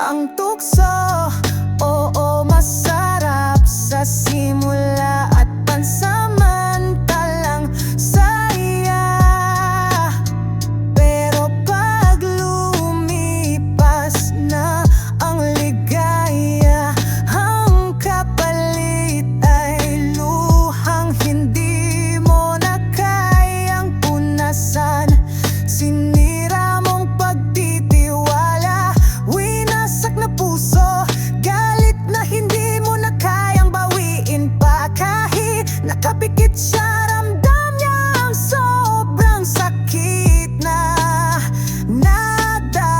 Ang tukso, oo, masarap sa simula at pansamantalang saya. Pero pag lumipas na ang ligaya, ang kapalit ay luhang hindi mo na kayang punasan. Sinira mong pagtitiwala, winasak na puso, galit na hindi mo na kayang bawiin pa. Kahit nakapikit siya, ramdam niya ang sobrang sakit na nadarama.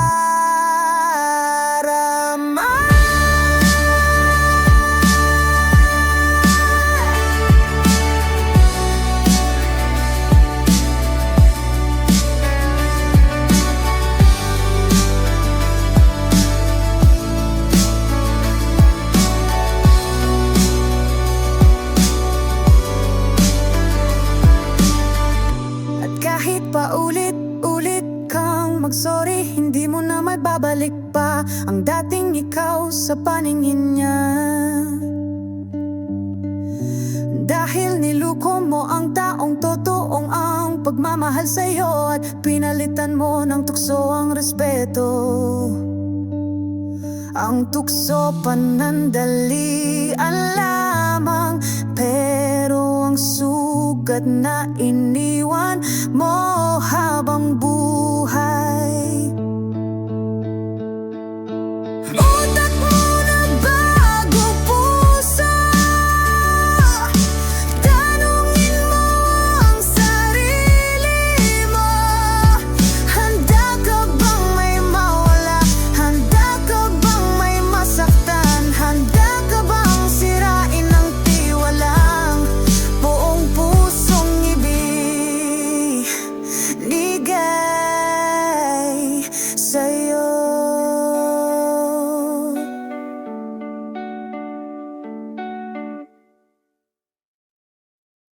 Kahit paulit-ulit kang mag-sorry, hindi mo na may babalik pa ang dating ikaw sa paningin niya. Dahil niluko mo ang taong totoong ang pagmamahal sa'yo, at pinalitan mo ng tukso ang respeto. Ang tukso panandalian lamang, pero ang sugat na iniwan mo habang buhay